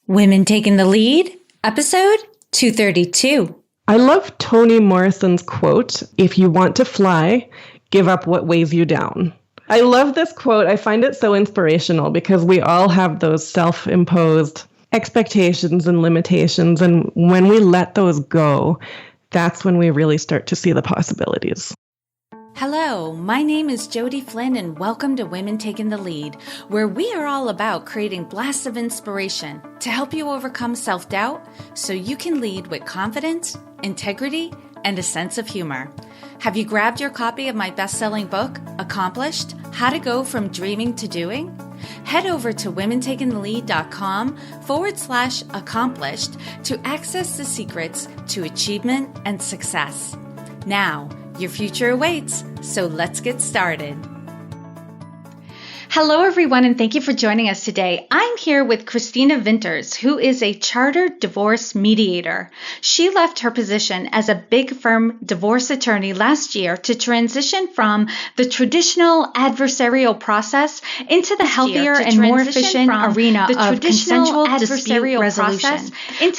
Women Taking the Lead, episode 232. I love Toni Morrison's quote, "If you want to fly, give up what weighs you down." I love this quote. I find it so inspirational because we all have those self-imposed expectations and limitations. And when we let those go, that's when we really start to see the possibilities. Hello, my name is Jody Flynn and welcome to Women Taking the Lead, where we are all about creating blasts of inspiration to help you overcome self-doubt so you can lead with confidence, integrity, and a sense of humor. Have you grabbed your copy of my best-selling book, Accomplished: How to Go from Dreaming to Doing? Head over to womentakingthelead.com/accomplished to access the secrets to achievement and success. Now, your future awaits, so let's get started. Hello, everyone, and thank you for joining us today. I'm here with Christina Vinters, who is a Chartered Divorce Mediator. She left her position as a big firm divorce attorney last year to transition from the traditional adversarial process into the healthier and more efficient arena of consensual dispute resolution.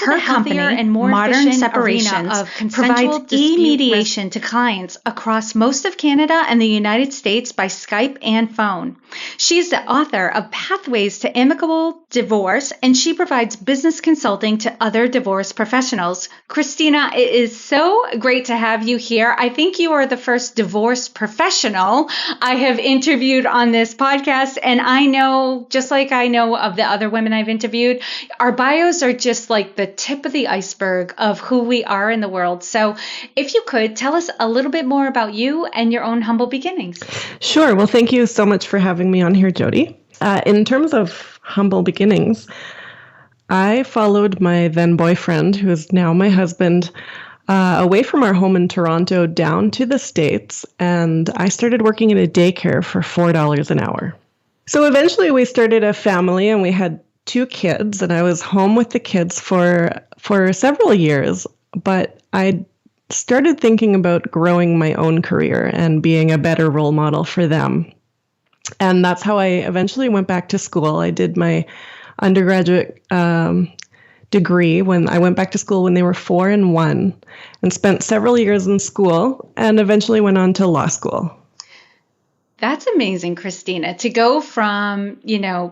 Her company, Modern Separations, provides e-mediation to clients across most of Canada and the United States by Skype and phone. She's the author of Pathways to Amicable Divorce, and she provides business consulting to other divorce professionals. Christina, it is so great to have you here. I think you are the first divorce professional I have interviewed on this podcast, and I know, just like I know of the other women I've interviewed, our bios are just like the tip of the iceberg of who we are in the world. So if you could, tell us a little bit more about you and your own humble beginnings. Sure. Well, thank you so much for having me on here, Jody. In terms of humble beginnings, I followed my then boyfriend, who is now my husband, away from our home in Toronto down to the States, and I started working in a daycare for $4 an hour. So eventually we started a family, and we had 2 kids, and I was home with the kids for several years, but I started thinking about growing my own career and being a better role model for them. And that's how I eventually went back to school. I did my undergraduate degree when I went back to school when they were 4 and 1, and spent several years in school and eventually went on to law school. That's amazing, Christina, to go from,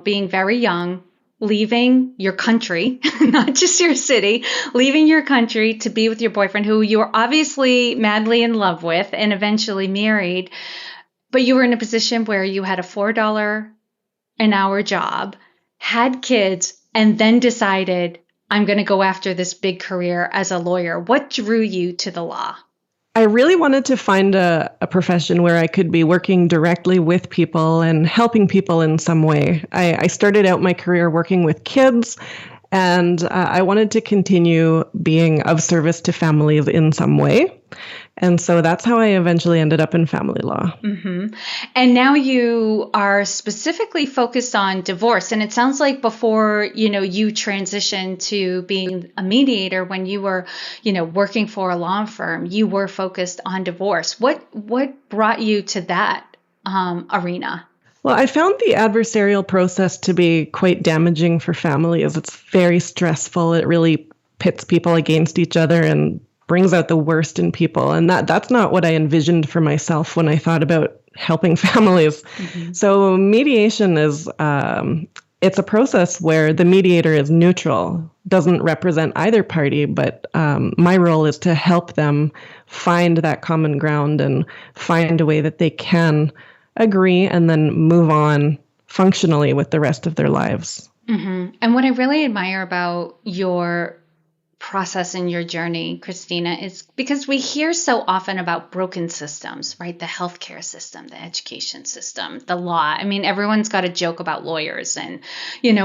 being very young, leaving your country, not just your city, leaving your country to be with your boyfriend, who you were obviously madly in love with and eventually married. But you were in a position where you had a $4 an hour job, had kids, and then decided, I'm going to go after this big career as a lawyer. What drew you to the law? I really wanted to find a profession where I could be working directly with people and helping people in some way. I started out my career working with kids, and I wanted to continue being of service to families in some way. And so that's how I eventually ended up in family law. Mm-hmm. And now you are specifically focused on divorce. And it sounds like before, you transitioned to being a mediator, when you were, working for a law firm, you were focused on divorce. What brought you to that arena? Well, I found the adversarial process to be quite damaging for families. It's very stressful. It really pits people against each other and brings out the worst in people. And that's not what I envisioned for myself when I thought about helping families. Mm-hmm. So mediation is, it's a process where the mediator is neutral, doesn't represent either party, but my role is to help them find that common ground and find a way that they can agree and then move on functionally with the rest of their lives. Mm-hmm. And what I really admire about your process in your journey, Christina, is because we hear so often about broken systems, right? The healthcare system, the education system, the law. I mean, everyone's got a joke about lawyers and,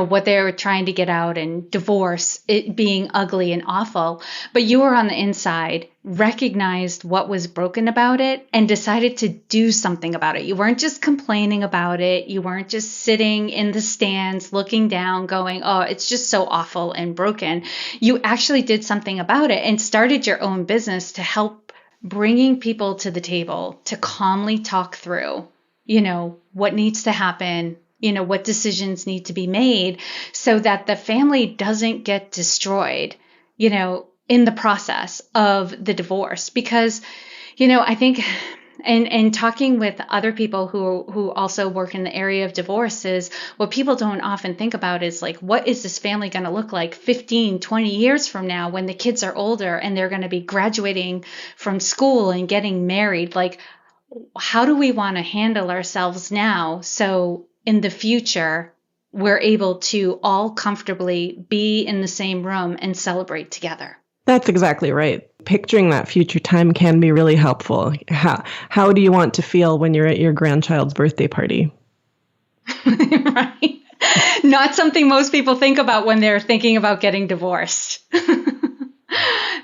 what they're trying to get out, and divorce, it being ugly and awful. But you were on the inside, recognized what was broken about it, and decided to do something about it. You weren't just complaining about it. You weren't just sitting in the stands looking down going, oh, it's just so awful and broken. You actually did something about it and started your own business to help bringing people to the table to calmly talk through, what needs to happen what decisions need to be made so that the family doesn't get destroyed, in the process of the divorce. Because, I think, and talking with other people who also work in the area of divorce, is what people don't often think about is like, what is this family going to look like 15, 20 years from now when the kids are older and they're going to be graduating from school and getting married? Like, how do we want to handle ourselves now so in the future we're able to all comfortably be in the same room and celebrate together? That's exactly right. Picturing that future time can be really helpful. How do you want to feel when you're at your grandchild's birthday party? Right. Not something most people think about when they're thinking about getting divorced.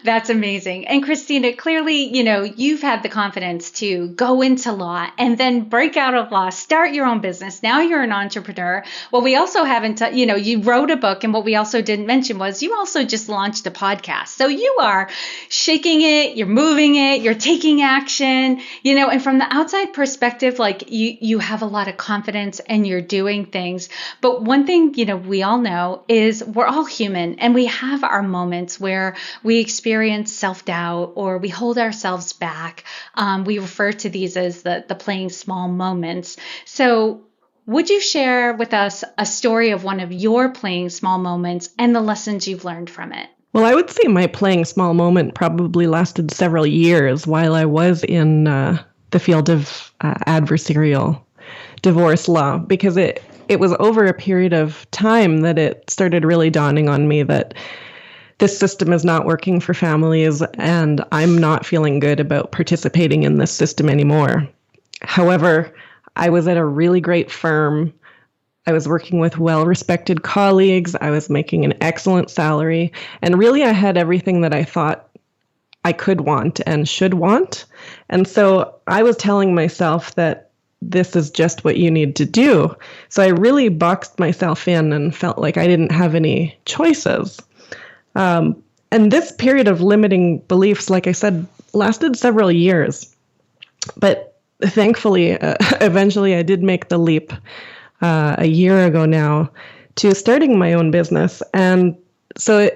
That's amazing. And Christina, clearly, you've had the confidence to go into law and then break out of law, start your own business. Now you're an entrepreneur. Well, we also haven't, you wrote a book. And what we also didn't mention was you also just launched a podcast. So you are shaking it, you're moving it, you're taking action, and from the outside perspective, like you have a lot of confidence and you're doing things. But one thing, we all know is we're all human and we have our moments where we experience self-doubt or we hold ourselves back. We refer to these as the playing small moments. So would you share with us a story of one of your playing small moments and the lessons you've learned from it? Well, I would say my playing small moment probably lasted several years while I was in the field of adversarial divorce law, because it was over a period of time that it started really dawning on me that this system is not working for families, and I'm not feeling good about participating in this system anymore. However, I was at a really great firm. I was working with well-respected colleagues. I was making an excellent salary. And really, I had everything that I thought I could want and should want. And so I was telling myself that this is just what you need to do. So I really boxed myself in and felt like I didn't have any choices. And this period of limiting beliefs, like I said, lasted several years. But thankfully, eventually I did make the leap a year ago now to starting my own business. And so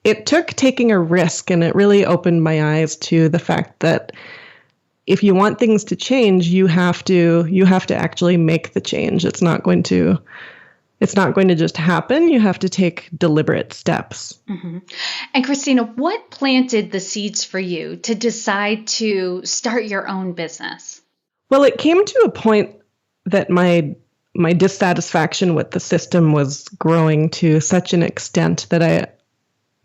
it took taking a risk, and it really opened my eyes to the fact that if you want things to change, you have to actually make the change. It's not going to just happen. You have to take deliberate steps. Mm-hmm. And Christina, what planted the seeds for you to decide to start your own business? Well, it came to a point that my dissatisfaction with the system was growing to such an extent that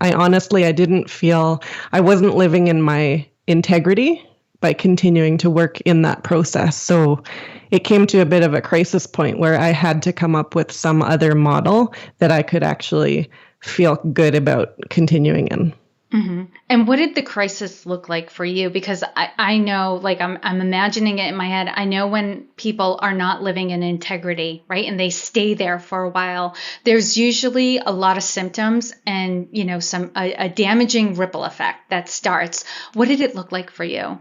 I honestly didn't feel I wasn't living in my integrity by continuing to work in that process. So it came to a bit of a crisis point where I had to come up with some other model that I could actually feel good about continuing in. Mm-hmm. And what did the crisis look like for you? Because I know, like I'm imagining it in my head. I know when people are not living in integrity, right? And they stay there for a while, there's usually a lot of symptoms and, a damaging ripple effect that starts. What did it look like for you?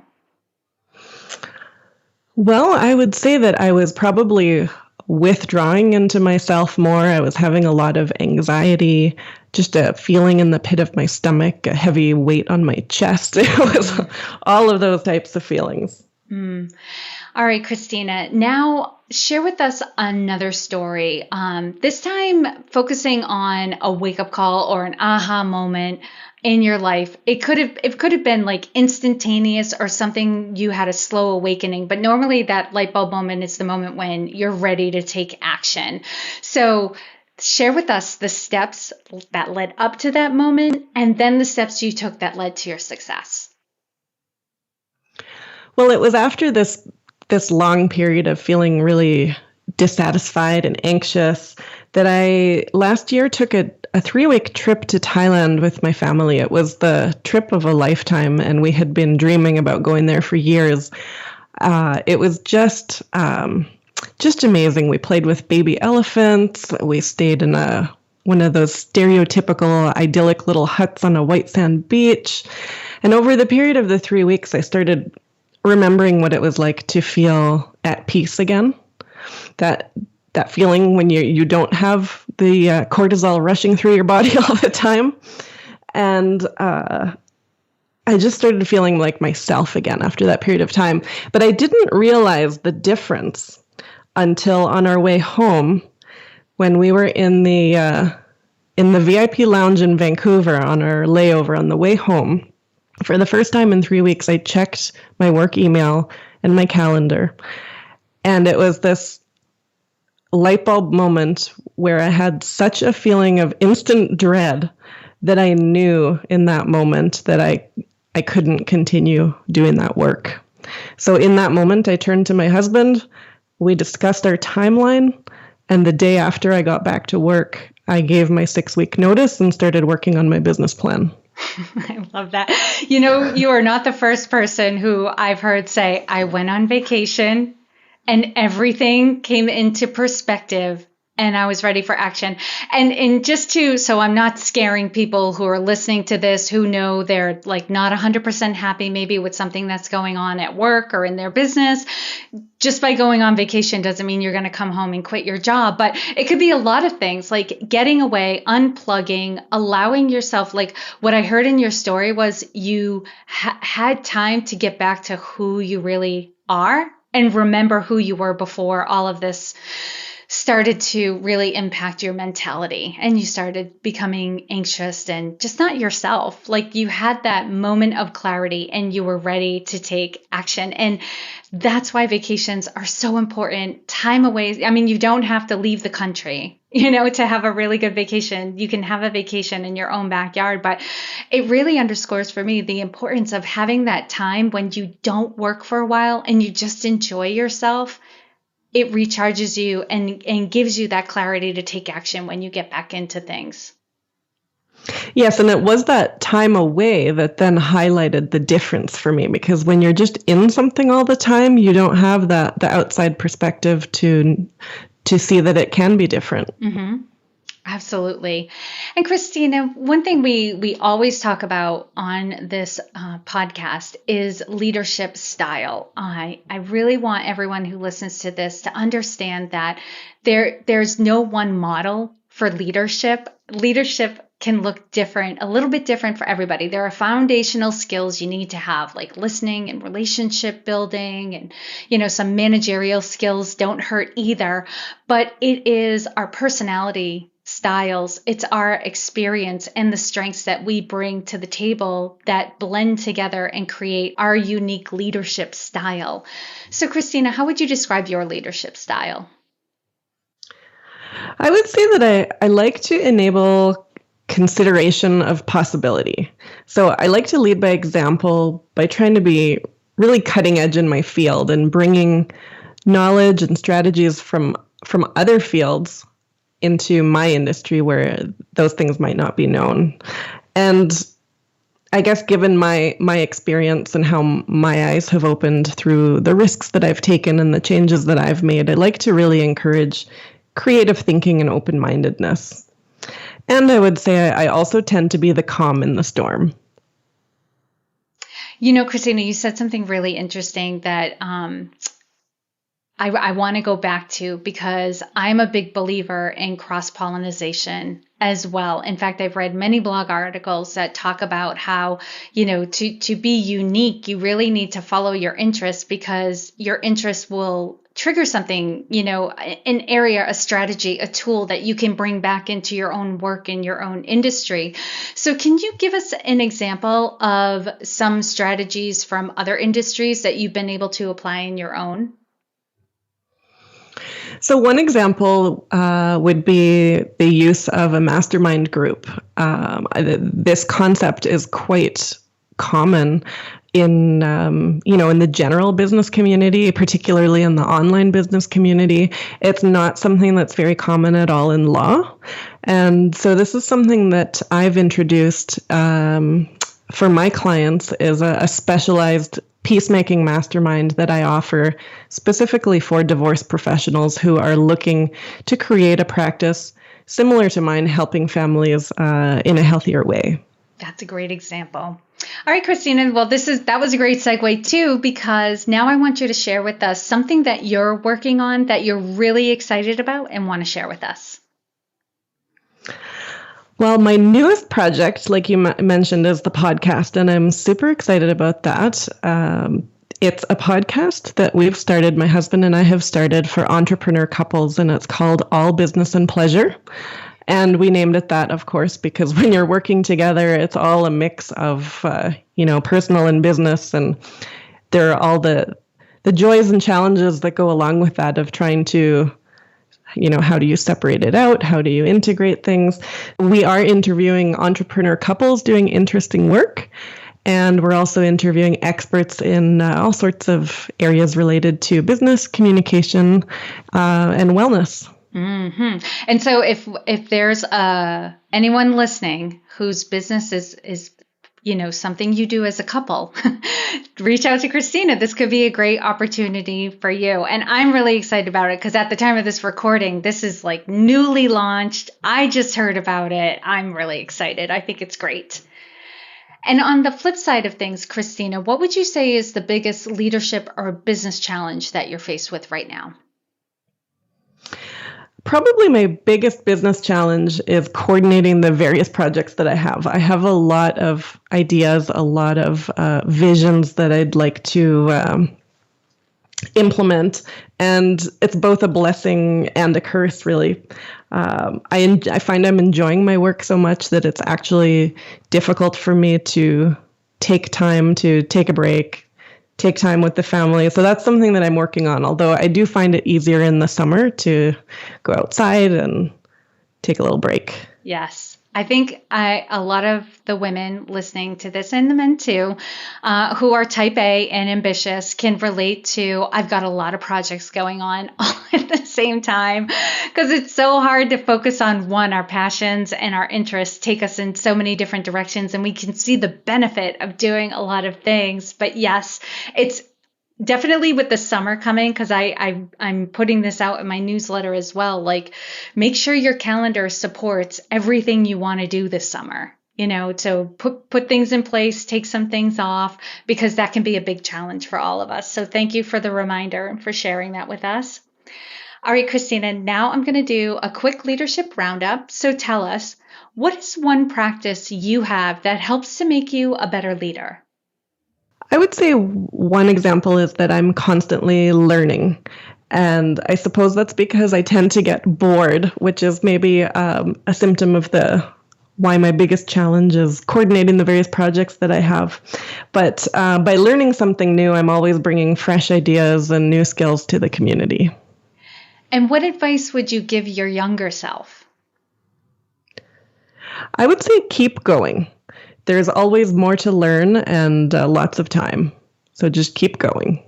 Well, I would say that I was probably withdrawing into myself more. I was having a lot of anxiety, just a feeling in the pit of my stomach, a heavy weight on my chest. It was all of those types of feelings. All right, Christina, now share with us another story, this time focusing on a wake-up call or an aha moment in your life. It could have been like instantaneous or something you had a slow awakening, but normally that light bulb moment is the moment when you're ready to take action. So share with us the steps that led up to that moment and then the steps you took that led to your success. Well, it was after this long period of feeling really dissatisfied and anxious that I last year took a 3-week trip to Thailand with my family. It was the trip of a lifetime, and we had been dreaming about going there for years. It was just amazing. We played with baby elephants. We stayed in one of those stereotypical idyllic little huts on a white sand beach. And over the period of the 3 weeks, I started remembering what it was like to feel at peace again. That that feeling when you don't have the cortisol rushing through your body all the time. And I just started feeling like myself again after that period of time. But I didn't realize the difference until on our way home when we were in the VIP lounge in Vancouver on our layover on the way home. For the first time in 3 weeks, I checked my work email and my calendar. And it was this light bulb moment where I had such a feeling of instant dread that I knew in that moment that I couldn't continue doing that work. So in that moment, I turned to my husband. We discussed our timeline. And the day after I got back to work, I gave my 6-week notice and started working on my business plan. I love that. You know, you are not the first person who I've heard say, I went on vacation and everything came into perspective and I was ready for action. And so I'm not scaring people who are listening to this, who know they're like not 100% happy maybe with something that's going on at work or in their business. Just by going on vacation doesn't mean you're going to come home and quit your job, but it could be a lot of things like getting away, unplugging, allowing yourself, like what I heard in your story was you had time to get back to who you really are and remember who you were before all of this started to really impact your mentality and you started becoming anxious and just not yourself. Like you had that moment of clarity and you were ready to take action. And that's why vacations are so important. Time away. I mean, you don't have to leave the country, to have a really good vacation. You can have a vacation in your own backyard, but it really underscores for me the importance of having that time when you don't work for a while and you just enjoy yourself. It recharges you and gives you that clarity to take action when you get back into things. Yes, and it was that time away that then highlighted the difference for me, because when you're just in something all the time, you don't have the outside perspective to see that it can be different. Mm-hmm. Absolutely. And Christina, one thing we always talk about on this podcast is leadership style. I really want everyone who listens to this to understand that there's no one model for leadership. Leadership can look different, a little bit different for everybody. There are foundational skills you need to have, like listening and relationship building, and some managerial skills don't hurt either. But it is our personality styles, it's our experience and the strengths that we bring to the table that blend together and create our unique leadership style. So Christina, how would you describe your leadership style? I would say that I like to enable consideration of possibility. So I like to lead by example by trying to be really cutting edge in my field and bringing knowledge and strategies from other fields into my industry where those things might not be known. And I guess given my experience and how my eyes have opened through the risks that I've taken and the changes that I've made, I like to really encourage creative thinking and open-mindedness. And I would say I also tend to be the calm in the storm. Christina, you said something really interesting that I want to go back to, because I'm a big believer in cross-pollination as well. In fact, I've read many blog articles that talk about how, to be unique, you really need to follow your interests, because your interests will trigger something, an area, a strategy, a tool that you can bring back into your own work in your own industry. So can you give us an example of some strategies from other industries that you've been able to apply in your own? So one example would be the use of a mastermind group. This concept is quite common in the general business community, particularly in the online business community. It's not something that's very common at all in law. And so this is something that I've introduced for my clients, is a specialized peacemaking mastermind that I offer specifically for divorce professionals who are looking to create a practice similar to mine, helping families in a healthier way. That's a great example. All right, Christina. Well, that was a great segue too, because now I want you to share with us something that you're working on that you're really excited about and want to share with us. Well, my newest project, like you mentioned, is the podcast, and I'm super excited about that. It's a podcast that we've started, my husband and I have started for entrepreneur couples, and it's called All Business and Pleasure. And we named it that, of course, because when you're working together, it's all a mix of, personal and business. And there are all the joys and challenges that go along with that of trying to, how do you separate it out? How do you integrate things? We are interviewing entrepreneur couples doing interesting work. And we're also interviewing experts in all sorts of areas related to business, communication, and wellness. Mm-hmm. And so if there's anyone listening whose business is something you do as a couple, reach out to Christina. This could be a great opportunity for you. And I'm really excited about it because at the time of this recording, this is like newly launched. I just heard about it. I'm really excited. I think it's great. And on the flip side of things, Christina, what would you say is the biggest leadership or business challenge that you're faced with right now? Probably my biggest business challenge is coordinating the various projects that I have. I have a lot of ideas, a lot of visions that I'd like to implement, and it's both a blessing and a curse, really. I find I'm enjoying my work so much that it's actually difficult for me to take time to take a break, take time with the family. So that's something that I'm working on, although I do find it easier in the summer to go outside and take a little break. Yes. I think a lot of the women listening to this, and the men too, who are type A and ambitious can relate to, I've got a lot of projects going on all at the same time, because it's so hard to focus on one. Our passions and our interests take us in so many different directions, and we can see the benefit of doing a lot of things. But yes, it's definitely with the summer coming, because I'm putting this out in my newsletter as well. Like, make sure your calendar supports everything you want to do this summer. So put things in place, take some things off, because that can be a big challenge for all of us. So thank you for the reminder and for sharing that with us. All right, Christina, now I'm going to do a quick leadership roundup. So tell us, what is one practice you have that helps to make you a better leader? I would say one example is that I'm constantly learning. And I suppose that's because I tend to get bored, which is maybe a symptom of why my biggest challenge is coordinating the various projects that I have. But by learning something new, I'm always bringing fresh ideas and new skills to the community. And what advice would you give your younger self? I would say keep going. There's always more to learn and lots of time. So just keep going.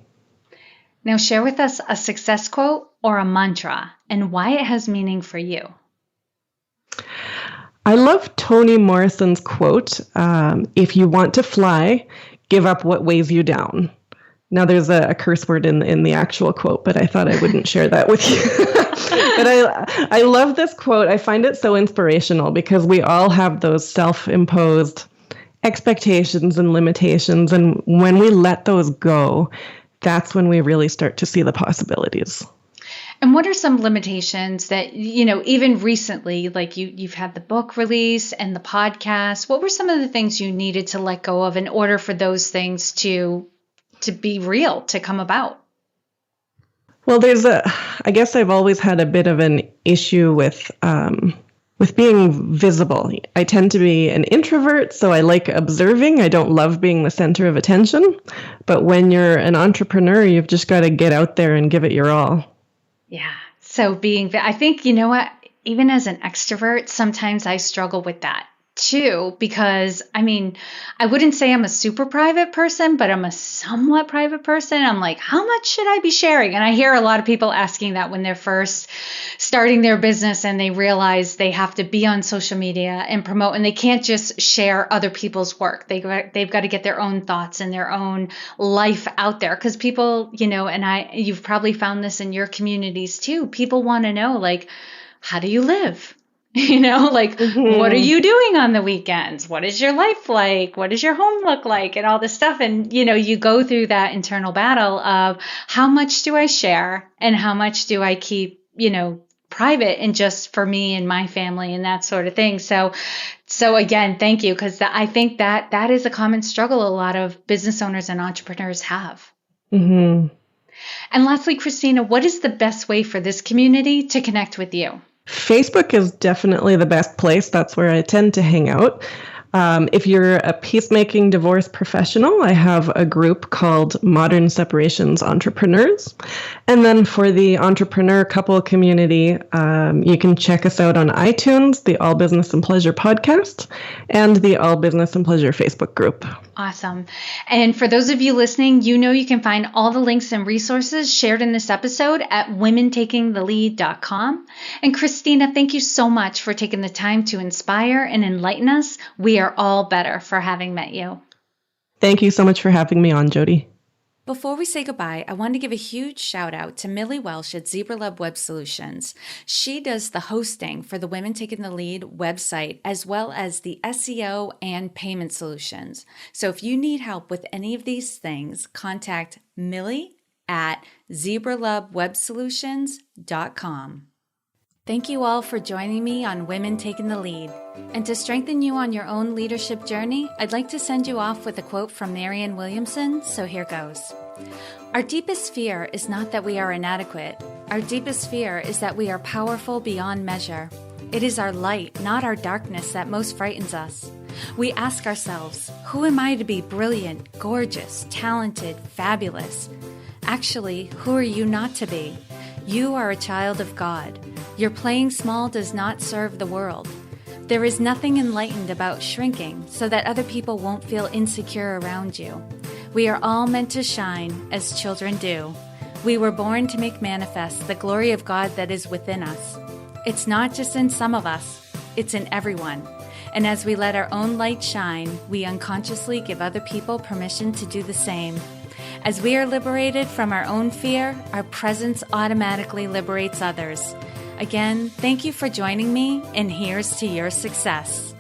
Now share with us a success quote or a mantra and why it has meaning for you. I love Toni Morrison's quote, if you want to fly, give up what weighs you down. Now there's a curse word in the actual quote, but I thought I wouldn't share that with you. But I love this quote. I find it so inspirational because we all have those self-imposed expectations and limitations. And when we let those go, that's when we really start to see the possibilities. And what are some limitations that, even recently, like you've had the book release and the podcast, what were some of the things you needed to let go of in order for those things to be real, to come about? Well, I guess I've always had a bit of an issue with being visible. I tend to be an introvert, so I like observing. I don't love being the center of attention. But when you're an entrepreneur, you've just got to get out there and give it your all. Yeah. So I think, even as an extrovert, sometimes I struggle with that too, because I wouldn't say I'm a super private person, but I'm a somewhat private person. I'm like, how much should I be sharing? And I hear a lot of people asking that when they're first starting their business and they realize they have to be on social media and promote, and they can't just share other people's work. They've got to get their own thoughts and their own life out there, because people, you've probably found this in your communities too. People want to know, like, how do you live? Like, what are you doing on the weekends? What is your life like? What does your home look like? And all this stuff. And, you go through that internal battle of how much do I share and how much do I keep, private and just for me and my family and that sort of thing. So again, thank you, because I think that is a common struggle a lot of business owners and entrepreneurs have. Mm-hmm. And lastly, Christina, what is the best way for this community to connect with you? Facebook is definitely the best place. That's where I tend to hang out. If you're a peacemaking divorce professional, I have a group called Modern Separations Entrepreneurs. And then for the entrepreneur couple community, you can check us out on iTunes, the All Business and Pleasure podcast, and the All Business and Pleasure Facebook group. Awesome. And for those of you listening, you can find all the links and resources shared in this episode at womentakingthelead.com. And Christina, thank you so much for taking the time to inspire and enlighten us. We are all better for having met you. Thank you so much for having me on, Jody. Before we say goodbye, I want to give a huge shout out to Millie Welsh at Zebra Lab Web Solutions. She does the hosting for the Women Taking the Lead website, as well as the SEO and payment solutions. So if you need help with any of these things, contact Millie at zebralabwebsolutions.com. Thank you all for joining me on Women Taking the Lead. And to strengthen you on your own leadership journey, I'd like to send you off with a quote from Marianne Williamson, so here goes. Our deepest fear is not that we are inadequate. Our deepest fear is that we are powerful beyond measure. It is our light, not our darkness, that most frightens us. We ask ourselves, who am I to be brilliant, gorgeous, talented, fabulous? Actually, who are you not to be? You are a child of God. Your playing small does not serve the world. There is nothing enlightened about shrinking so that other people won't feel insecure around you. We are all meant to shine as children do. We were born to make manifest the glory of God that is within us. It's not just in some of us, it's in everyone. And as we let our own light shine, we unconsciously give other people permission to do the same. As we are liberated from our own fear, our presence automatically liberates others. Again, thank you for joining me, and here's to your success.